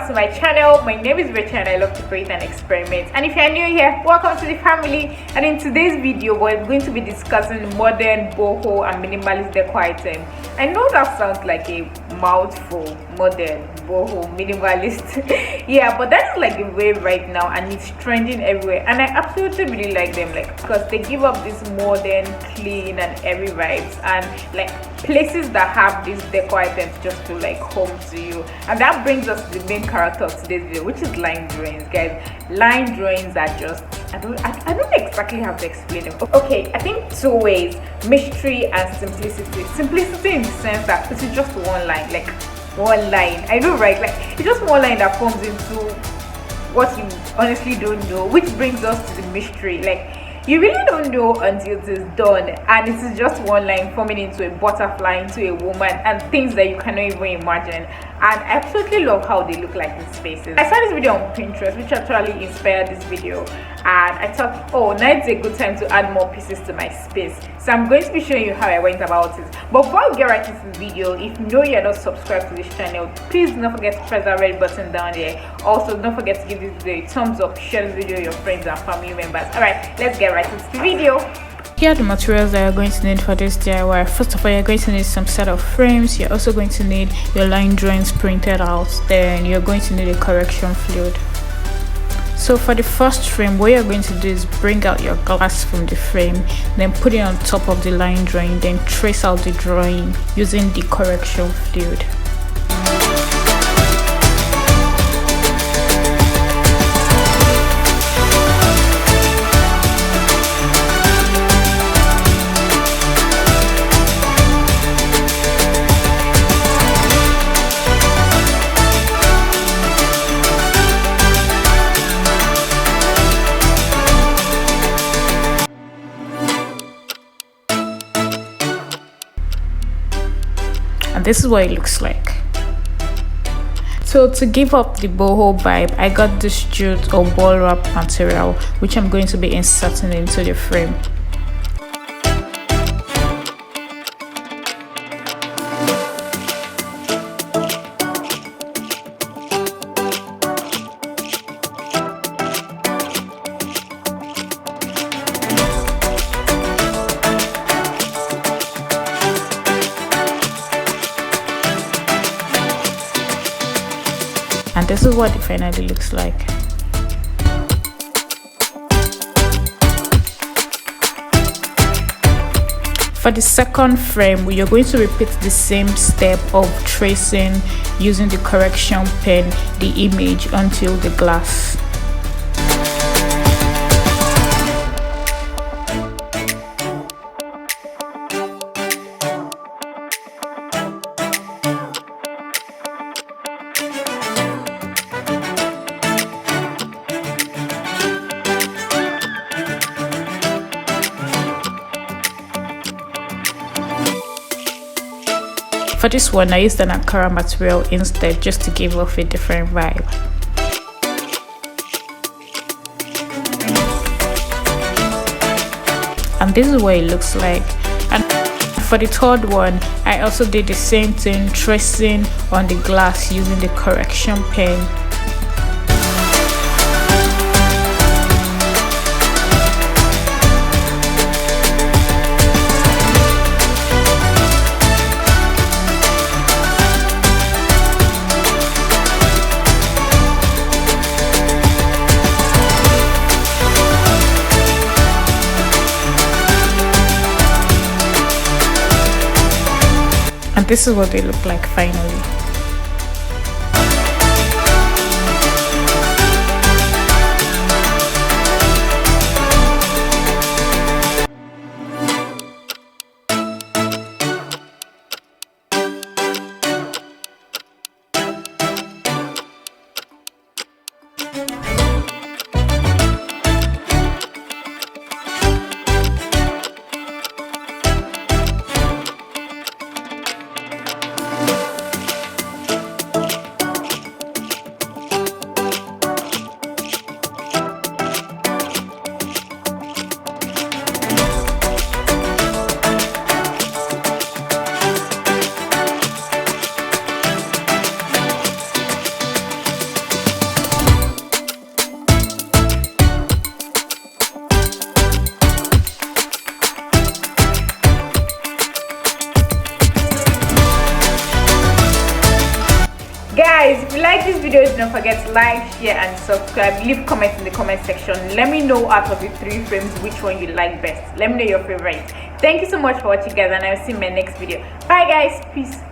back to my channel. My name is Rachel and I love to create and experiment. And if you're new here, welcome to the family. And in today's video, we're going to be discussing modern boho and minimalist decor items. I know that sounds like a mouthful, modern, boho, minimalist. Yeah, but that is like the wave right now and it's trending everywhere. And I absolutely really like them, like, because they give up this modern, clean and airy vibes, and like places that have these decor items just to like home to you. And that brings us to the main character of today's video, which is line drawings, guys. Line drawings are just, I don't exactly have to explain them. Okay, I think two ways: mystery and simplicity. Simplicity in the sense that this is just one line, like one line. I know, right? Like it's just one line that comes into what you honestly don't know, which brings us to the mystery. Like you really don't know until it is done, and it is just one line forming into a butterfly, into a woman, and things that you cannot even imagine. And I absolutely love how they look like in spaces. I saw this video on Pinterest, which actually inspired this video, and I thought, oh, now it's a good time to add more pieces to my space. So I'm going to be showing you how I went about it. But before we get right into the video, if you know you're not subscribed to this channel, please do not forget to press that red button down there. Also, don't forget to give this video a thumbs up, share this video with your friends and family members. Alright, let's get right into the video. Here are the materials that you're going to need for this DIY. First of all, you're going to need some set of frames. You're also going to need your line drawings printed out. Then you're going to need a correction fluid. So for the first frame, what you're going to do is bring out your glass from the frame, then put it on top of the line drawing, then trace out the drawing using the correction fluid. And this is what it looks like. So to give up the boho vibe, I got this jute or burlap material, which I'm going to be inserting into the frame. And this is what it finally looks like. For the second frame, you're going to repeat the same step of tracing using the correction pen the image until the glass. For this one, I used an Ankara material instead, just to give off a different vibe. And this is what it looks like. And for the third one, I also did the same thing, tracing on the glass using the correction pen. And this is what they look like finally. don't forget to like, share and subscribe. Leave comments in the comment section. Let me know out of the 3 frames which one you like best. Let me know your favorite. Thank you so much for watching, guys, and I'll see you in my next video. Bye guys, peace.